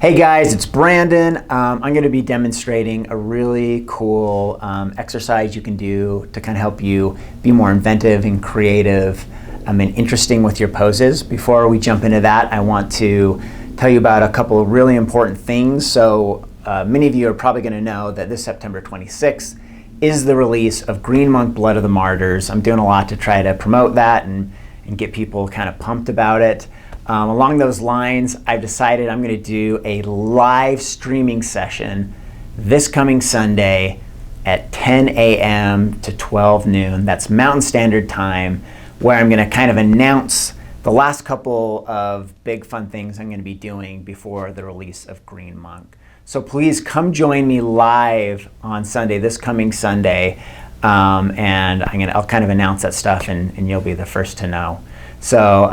Hey guys, it's Brandon. I'm going to be demonstrating a really cool exercise you can do to kind of help you be more inventive and creative and interesting with your poses. Before we jump into that, I want to tell you about a couple of really important things. So many of you are probably going to know that this September 26th is the release of Green Monk Blood of the Martyrs. I'm doing a lot to try to promote that and get people kind of pumped about it. Along those lines, I've decided I'm going to do a live streaming session this coming Sunday at 10 a.m. to 12 noon. That's Mountain Standard Time, where I'm going to kind of announce the last couple of big fun things I'm going to be doing before the release of Green Monk. So please come join me live on Sunday, this coming Sunday, and I'll kind of announce that stuff, and you'll be the first to know. So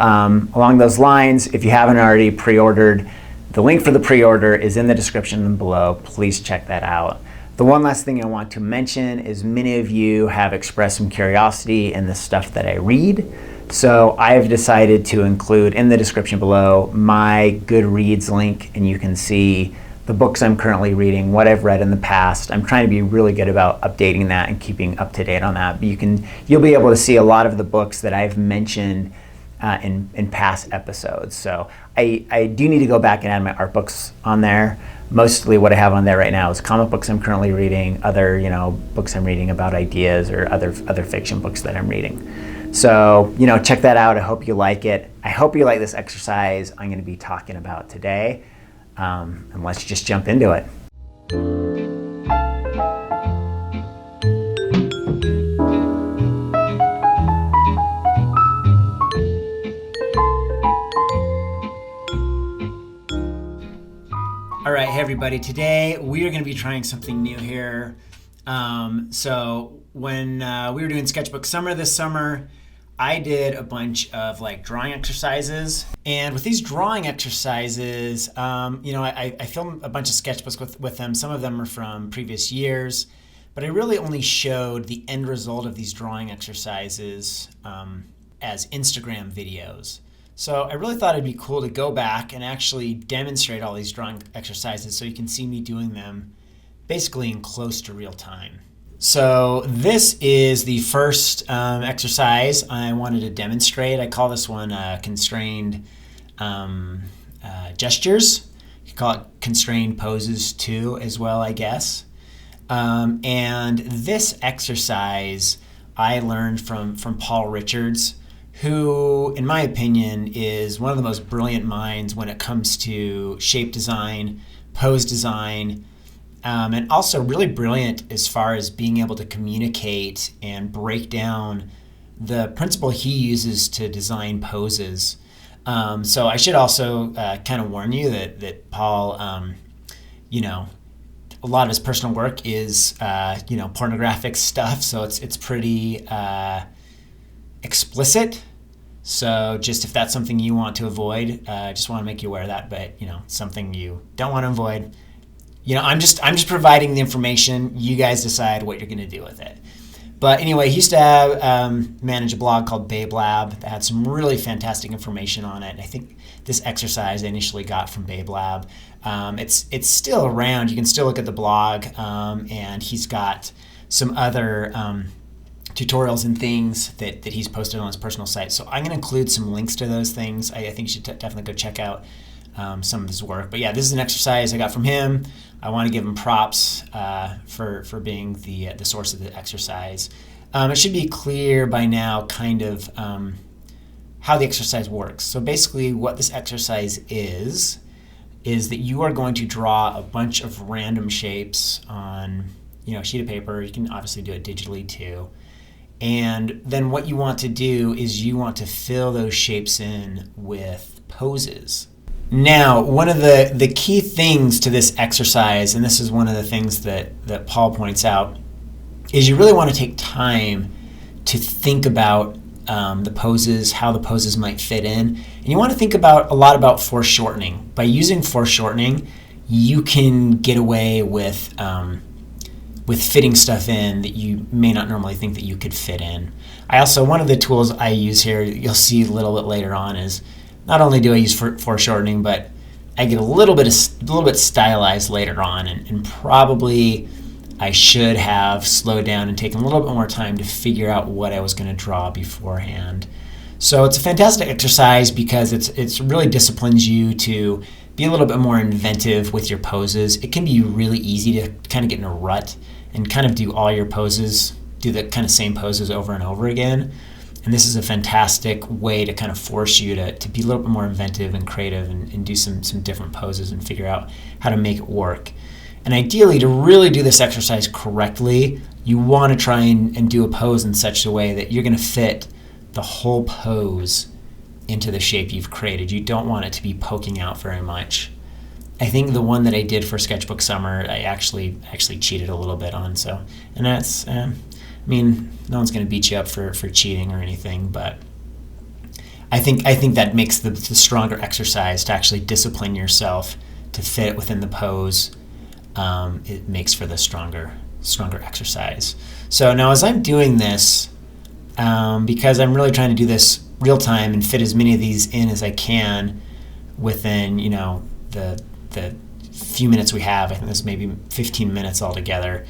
along those lines, if you haven't already pre-ordered, the link for the pre-order is in the description below. Please check that out. The one last thing I want to mention is many of you have expressed some curiosity in the stuff that I read. So I've decided to include in the description below my Goodreads link, and you can see the books I'm currently reading, what I've read in the past. I'm trying to be really good about updating that and keeping up to date on that. But you'll be able to see a lot of the books that I've mentioned in past episodes. So I do need to go back and add my art books on there. Mostly what I have on there right now is comic books I'm currently reading, other books I'm reading about ideas, or other fiction books that I'm reading. So check that out. I hope you like it. I hope you like this exercise I'm going to be talking about today. And let's just jump into it. All right, hey everybody. Today we are going to be trying something new here. So when we were doing Sketchbook Summer this summer, I did a bunch of drawing exercises. And with these drawing exercises, I filmed a bunch of sketchbooks with them. Some of them are from previous years, but I really only showed the end result of these drawing exercises as Instagram videos. So I really thought it'd be cool to go back and actually demonstrate all these drawing exercises so you can see me doing them basically in close to real time. So this is the first exercise I wanted to demonstrate. I call this one constrained gestures. You can call it constrained poses too as well, I guess. And this exercise I learned from Paul Richards, who, in my opinion, is one of the most brilliant minds when it comes to shape design, pose design, and also really brilliant as far as being able to communicate and break down the principle he uses to design poses. So I should also kind of warn you that Paul, a lot of his personal work is, pornographic stuff, so it's pretty explicit. So just if that's something you want to avoid, just want to make you aware of that. But something you don't want to avoid. I'm just providing the information. You guys decide what you're going to do with it. But anyway, he used to manage a blog called Babe Lab that had some really fantastic information on it. And I think this exercise I initially got from Babe Lab. It's still around. You can still look at the blog, and he's got some other tutorials and things that he's posted on his personal site. So I'm going to include some links to those things. I think you should definitely go check out some of his work. But yeah, this is an exercise I got from him. I want to give him props for being the source of the exercise. It should be clear by now kind of how the exercise works. So basically what this exercise is that you are going to draw a bunch of random shapes on a sheet of paper. You can obviously do it digitally too. And then what you want to do is you want to fill those shapes in with poses. Now, one of the key things to this exercise, and this is one of the things that Paul points out, is you really want to take time to think about the poses, how the poses might fit in. And you want to think a lot about foreshortening. By using foreshortening, you can get away with fitting stuff in that you may not normally think that you could fit in. One of the tools I use here, you'll see a little bit later on, is not only do I use foreshortening, but I get a little bit stylized later on, and probably I should have slowed down and taken a little bit more time to figure out what I was going to draw beforehand. So it's a fantastic exercise because it's really disciplines you to be a little bit more inventive with your poses. It can be really easy to kind of get in a rut and kind of do all your poses, do the kind of same poses over and over again. And this is a fantastic way to kind of force you to be a little bit more inventive and creative and do some different poses and figure out how to make it work. And ideally, to really do this exercise correctly, you want to try and do a pose in such a way that you're going to fit the whole pose into the shape you've created. You don't want it to be poking out very much. I think the one that I did for Sketchbook Summer, I actually cheated a little bit on. So, and that's, I mean, no one's going to beat you up for cheating or anything, but I think that makes the stronger exercise to actually discipline yourself to fit it within the pose. It makes for the stronger exercise. So now as I'm doing this, because I'm really trying to do this real time and fit as many of these in as I can within, the few minutes we have. I think there's maybe 15 minutes altogether.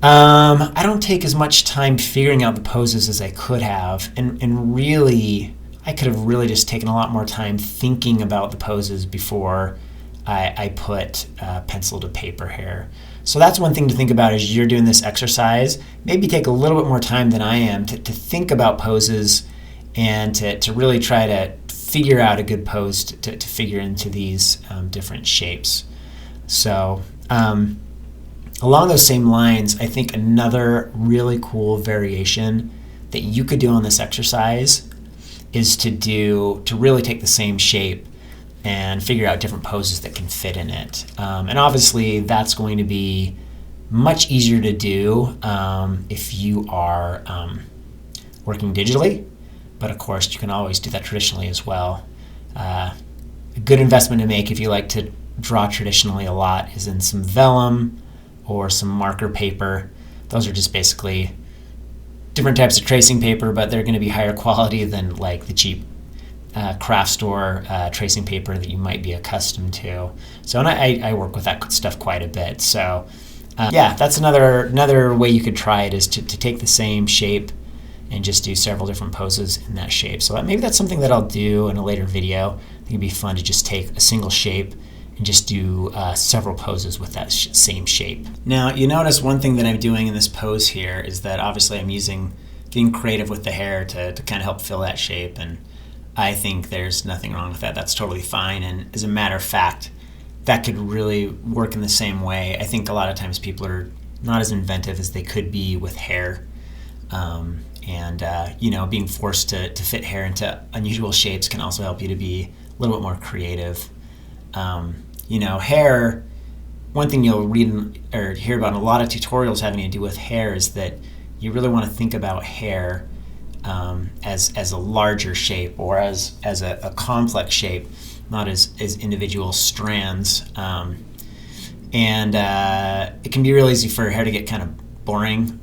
I don't take as much time figuring out the poses as I could have, and really, I could have really just taken a lot more time thinking about the poses before I put pencil to paper here. So that's one thing to think about as you're doing this exercise. Maybe take a little bit more time than I am to think about poses and to really try to figure out a good pose to figure into these different shapes. So along those same lines, I think another really cool variation that you could do on this exercise is to really take the same shape and figure out different poses that can fit in it. And obviously that's going to be much easier to do if you are working digitally, but of course you can always do that traditionally as well. A good investment to make if you like to draw traditionally a lot is in some vellum or some marker paper. Those are just basically different types of tracing paper, but they're going to be higher quality than like the cheap craft store tracing paper that you might be accustomed to. So, and I work with that stuff quite a bit. So yeah, that's another way you could try it, is to take the same shape and just do several different poses in that shape. So maybe that's something that I'll do in a later video. I think it'd be fun to just take a single shape and just do several poses with that same shape. Now, you notice one thing that I'm doing in this pose here is that obviously I'm getting creative with the hair to kind of help fill that shape, and I think there's nothing wrong with that. That's totally fine, and as a matter of fact, that could really work in the same way. I think a lot of times people are not as inventive as they could be with hair, being forced to fit hair into unusual shapes can also help you to be a little bit more creative. Hair, one thing you'll read or hear about in a lot of tutorials having to do with hair is that you really want to think about hair as a larger shape, or as a complex shape, not as individual strands. It can be really easy for hair to get kind of boring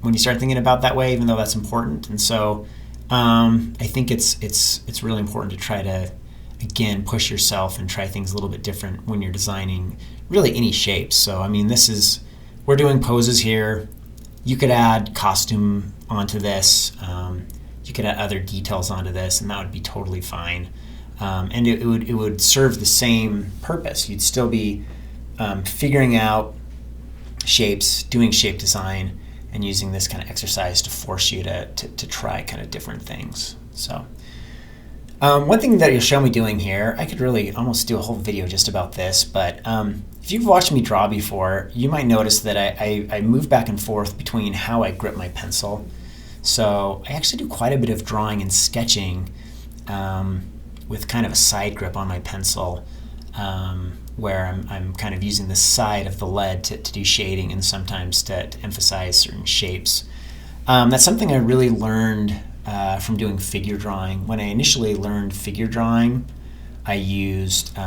when you start thinking about that way, even though that's important. And so I think it's really important to try to, again, push yourself and try things a little bit different when you're designing really any shapes. So I mean, we're doing poses here. You could add costume onto this. You could add other details onto this, and that would be totally fine. And it would serve the same purpose. You'd still be figuring out shapes, doing shape design, and using this kind of exercise to force you to try kind of different things. So one thing that you'll show me doing here, I could really almost do a whole video just about this, but if you've watched me draw before, you might notice that I move back and forth between how I grip my pencil. So I actually do quite a bit of drawing and sketching with kind of a side grip on my pencil, where I'm kind of using the side of the lead to do shading and sometimes to emphasize certain shapes. That's something I really learned from doing figure drawing. When I initially learned figure drawing, I used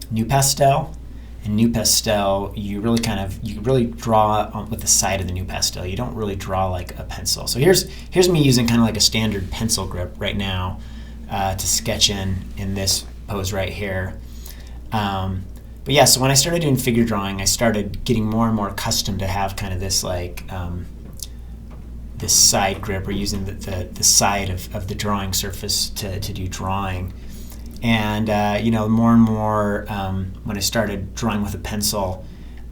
New Pastel. In New Pastel, you really draw with the side of the New Pastel. You don't really draw like a pencil. So here's me using kind of like a standard pencil grip right now to sketch in this pose right here. But yeah, so when I started doing figure drawing, I started getting more and more accustomed to have kind of this like this side grip, or using the side of the drawing surface to do drawing. And more and more when I started drawing with a pencil,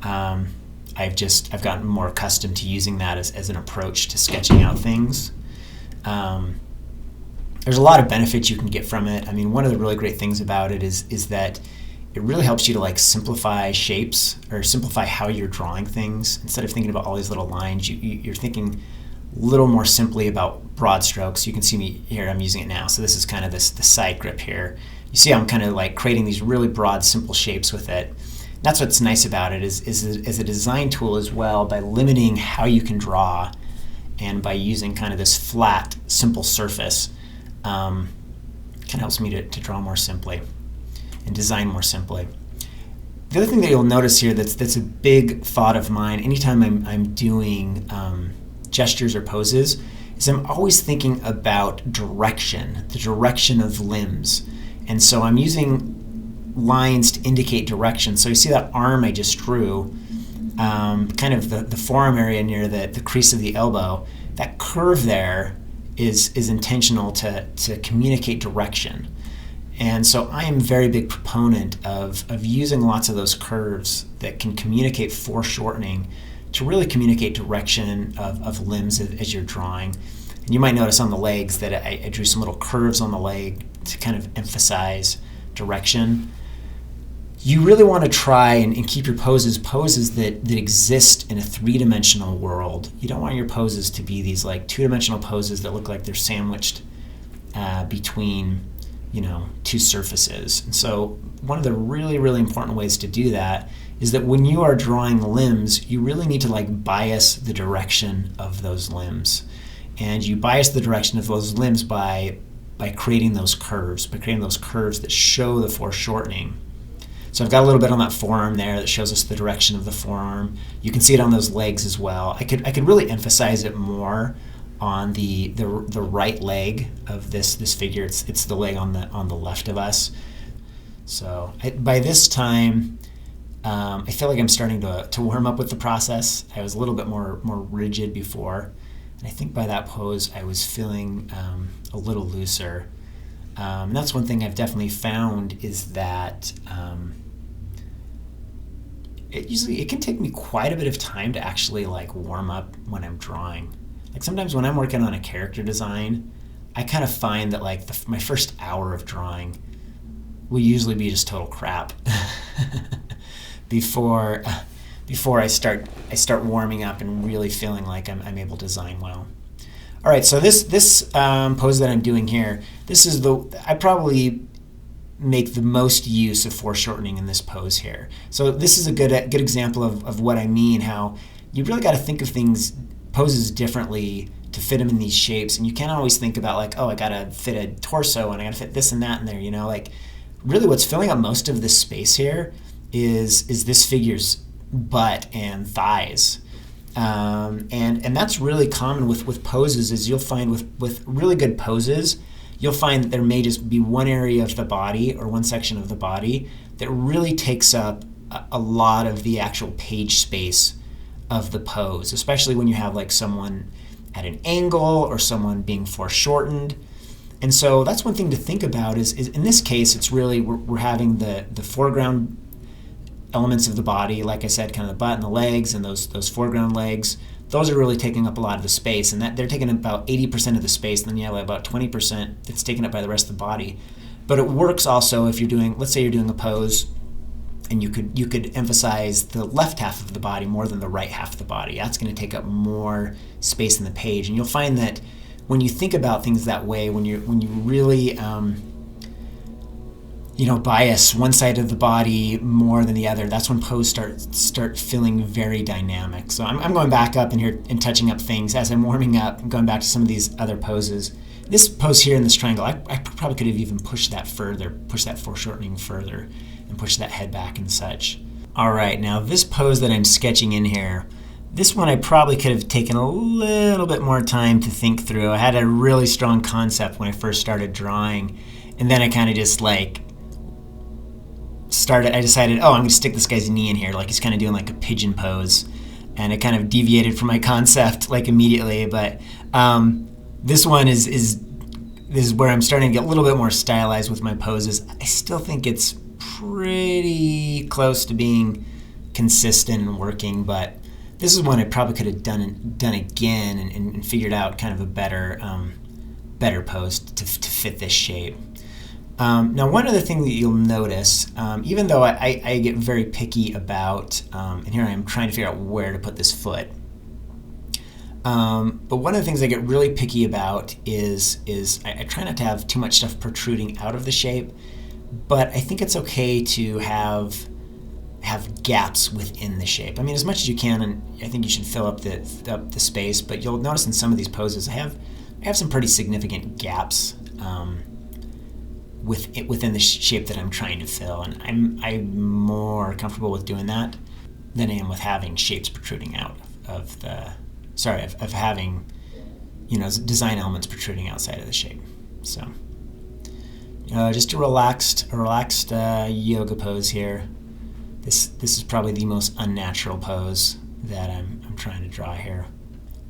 I've gotten more accustomed to using that as an approach to sketching out things. There's a lot of benefits you can get from it. I mean, one of the really great things about it is that it really helps you to like simplify shapes, or simplify how you're drawing things. Instead of thinking about all these little lines, you're thinking a little more simply about broad strokes. You can see me here, I'm using it now. So this is kind of the side grip here. You see I'm kind of like creating these really broad, simple shapes with it. That's what's nice about it, is as a design tool as well, by limiting how you can draw and by using kind of this flat, simple surface, kind of helps me to draw more simply and design more simply. The other thing that you'll notice here that's a big thought of mine anytime I'm doing gestures or poses, is I'm always thinking about direction, the direction of limbs. And so I'm using lines to indicate direction. So you see that arm I just drew, kind of the forearm area near the crease of the elbow, that curve there is intentional to communicate direction. And so I am a very big proponent of using lots of those curves that can communicate foreshortening to really communicate direction of limbs as you're drawing. And you might notice on the legs that I drew some little curves on the leg to kind of emphasize direction. You really want to try and keep your poses that exist in a three-dimensional world. You don't want your poses to be these like two-dimensional poses that look like they're sandwiched between two surfaces. And so one of the really, really important ways to do that is that when you are drawing limbs, you really need to like bias the direction of those limbs. And you bias the direction of those limbs by creating those curves, that show the foreshortening. So I've got a little bit on that forearm there that shows us the direction of the forearm. You can see it on those legs as well. I could really emphasize it more on the right leg of this figure. It's the leg on the left of us. So by this time, I feel like I'm starting to warm up with the process. I was a little bit more rigid before, and I think by that pose I was feeling a little looser. And that's one thing I've definitely found, is that it can take me quite a bit of time to actually like warm up when I'm drawing. Like sometimes when I'm working on a character design, I kind of find that like my first hour of drawing will usually be just total crap before I start warming up and really feeling like I'm able to design well. All right, so this pose that I'm doing here, I probably make the most use of foreshortening in this pose here. So this is a good example of what I mean, how you really got to think of poses differently to fit them in these shapes, and you can't always think about like, oh, I got to fit a torso and I got to fit this and that in there, like really what's filling up most of this space here is this figure's butt and thighs. And that's really common with poses, is you'll find with really good poses, you'll find that there may just be one area of the body or one section of the body that really takes up a lot of the actual page space of the pose, especially when you have like someone at an angle or someone being foreshortened. And so that's one thing to think about is in this case, it's really, we're having the foreground elements of the body, like I said, kind of the butt and the legs and those foreground legs. Those are really taking up a lot of the space, and that they're taking about 80% of the space, and then you have about 20% that's taken up by the rest of the body. But it works also if you're doing, let's say you're doing a pose, and you could emphasize the left half of the body more than the right half of the body. That's going to take up more space in the page, and you'll find that when you think about things that way, when you really bias one side of the body more than the other, that's when poses start feeling very dynamic. So I'm going back up in here and touching up things as I'm warming up and going back to some of these other poses. This pose here in this triangle, I probably could have even pushed that foreshortening further and pushed that head back and such. All right, now this pose that I'm sketching in here, this one I probably could have taken a little bit more time to think through. I had a really strong concept when I first started drawing, and then I kind of just like I decided, oh, I'm going to stick this guy's knee in here, like he's kind of doing like a pigeon pose, and it kind of deviated from my concept like immediately. But this one is where I'm starting to get a little bit more stylized with my poses. I still think it's pretty close to being consistent and working, but this is one I probably could have done again and figured out kind of a better pose to fit this shape. Now, one other thing that you'll notice, even though I get very picky about, and here I am trying to figure out where to put this foot, but one of the things I get really picky about is I try not to have too much stuff protruding out of the shape, but I think it's okay to have gaps within the shape. I mean, as much as you can, and I think you should fill up the space, but you'll notice in some of these poses I have some pretty significant gaps within the shape that I'm trying to fill, and I'm more comfortable with doing that than I am with having shapes protruding out of having design elements protruding outside of the shape. So just a relaxed yoga pose here. This is probably the most unnatural pose that I'm trying to draw here.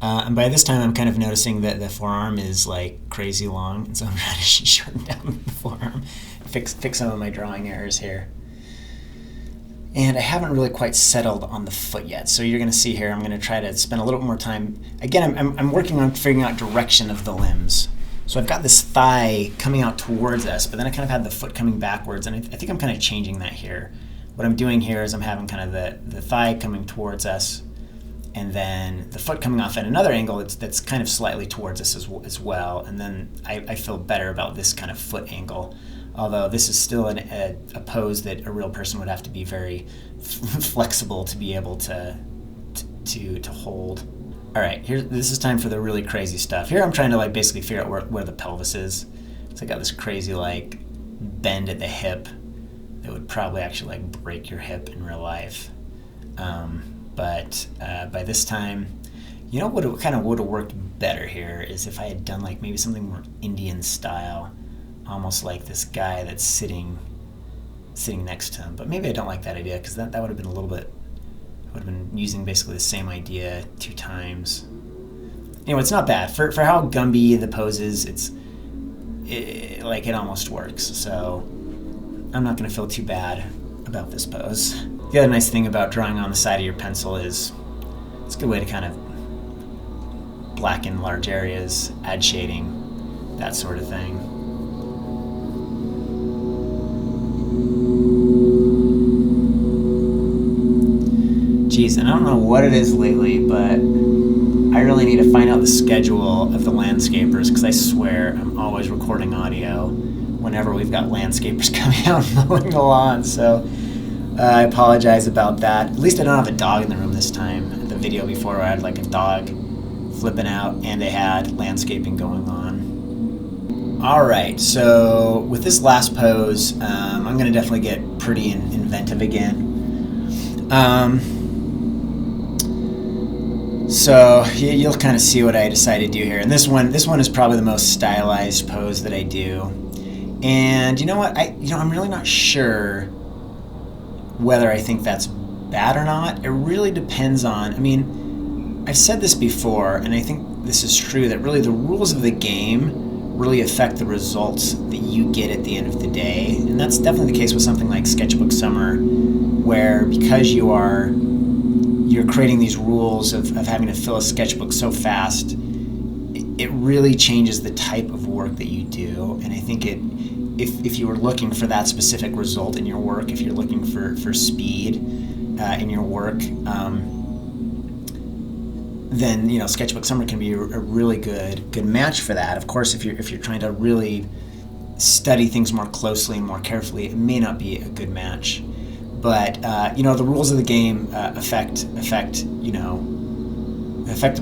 And by this time, I'm kind of noticing that the forearm is like crazy long, and so I'm trying to shorten down the forearm, fix some of my drawing errors here. And I haven't really quite settled on the foot yet, so you're going to see here I'm going to try to spend a little more time. Again, I'm working on figuring out direction of the limbs. So I've got this thigh coming out towards us, but then I kind of had the foot coming backwards, and I think I'm kind of changing that here. What I'm doing here is I'm having kind of the thigh coming towards us, and then the foot coming off at another angle that's kind of slightly towards us as well. And then I feel better about this kind of foot angle, although this is still a pose that a real person would have to be very flexible to be able to hold. All right, this is time for the really crazy stuff. Here I'm trying to basically figure out where the pelvis is. So I got this crazy bend at the hip that would probably actually break your hip in real life. But by this time, what kind of would have worked better here is if I had done maybe something more Indian style, almost like this guy that's sitting next to him. But maybe I don't like that idea, because that would have been I would have been using basically the same idea 2 times. Anyway, it's not bad for how Gumby the pose is. It almost works. So I'm not going to feel too bad about this pose. The other nice thing about drawing on the side of your pencil is it's a good way to kind of blacken large areas, add shading, that sort of thing. Geez, and I don't know what it is lately, but I really need to find out the schedule of the landscapers, because I swear I'm always recording audio whenever we've got landscapers coming out and mowing the lawn. So I apologize about that. At least I don't have a dog in the room this time. The video before I had a dog flipping out, and they had landscaping going on. All right, so with this last pose, I'm going to definitely get pretty inventive again. So you'll kind of see what I decided to do here. And this one is probably the most stylized pose that I do. And you know what? I'm really not sure whether I think that's bad or not. It really depends on, I've said this before, and I think this is true, that really the rules of the game really affect the results that you get at the end of the day. And that's definitely the case with something like Sketchbook Summer, where because you're creating these rules of having to fill a sketchbook so fast, it really changes the type of work that you do. And I think if you were looking for that specific result in your work, if you're looking for speed in your work, then Sketchbook Summer can be a really good match for that. Of course, if you're trying to really study things more closely and more carefully, it may not be a good match. But the rules of the game affect the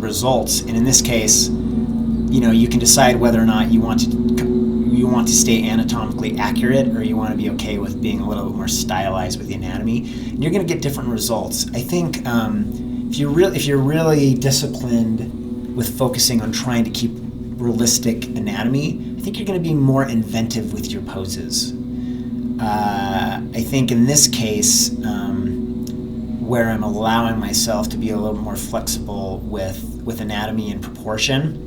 results, and in this case, you can decide whether or not you want to stay anatomically accurate, or you want to be okay with being a little bit more stylized with the anatomy. And you're going to get different results. I think if you're really disciplined with focusing on trying to keep realistic anatomy, I think you're going to be more inventive with your poses. I think in this case, where I'm allowing myself to be a little more flexible with anatomy and proportion,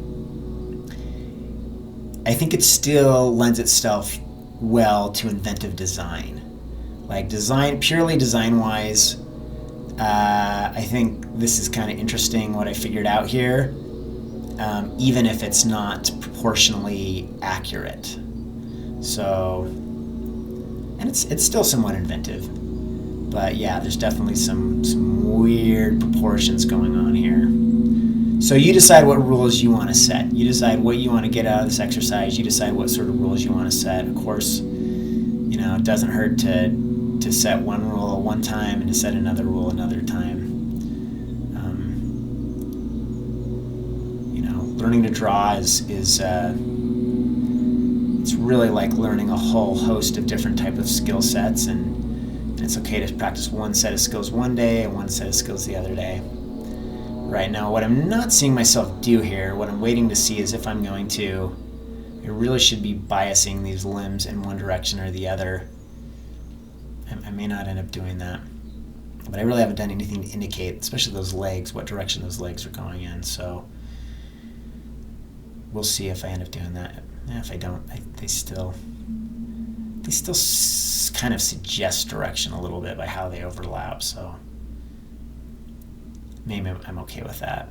I think it still lends itself well to inventive design. Like purely design-wise, I think this is kind of interesting what I figured out here, even if it's not proportionally accurate. So, and it's still somewhat inventive. But yeah, there's definitely some weird proportions going on here. So you decide what rules you want to set. You decide what you want to get out of this exercise. You decide what sort of rules you want to set. Of course, it doesn't hurt to set one rule one time and to set another rule another time. Learning to draw is it's really like learning a whole host of different type of skill sets, and it's okay to practice one set of skills one day and one set of skills the other day. Right now, what I'm not seeing myself do here, what I'm waiting to see is if I really should be biasing these limbs in one direction or the other. I may not end up doing that, but I really haven't done anything to indicate, especially those legs, what direction those legs are going in. So we'll see if I end up doing that. If I don't, they still kind of suggest direction a little bit by how they overlap. So maybe I'm okay with that.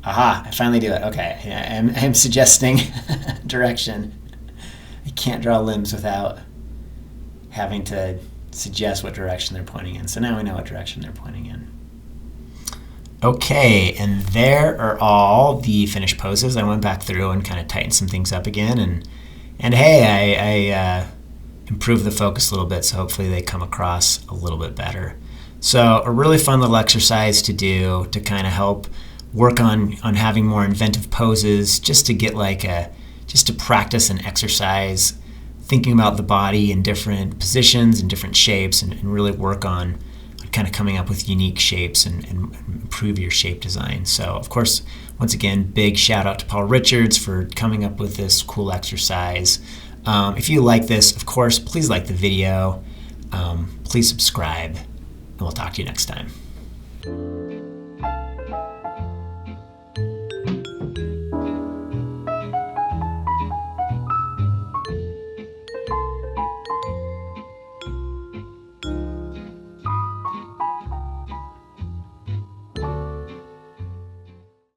Aha, I finally do it. Okay, I'm suggesting direction. I can't draw limbs without having to suggest what direction they're pointing in. So now we know what direction they're pointing in. Okay, and there are all the finished poses. I went back through and kind of tightened some things up again, and hey, I improved the focus a little bit, so hopefully they come across a little bit better. So a really fun little exercise to do to kind of help work on having more inventive poses, just to get just to practice and exercise thinking about the body in different positions and different shapes, and really work on kind of coming up with unique shapes and improve your shape design. So of course, once again, big shout out to Paul Richards for coming up with this cool exercise. If you like this, of course, please like the video, please subscribe, and we'll talk to you next time.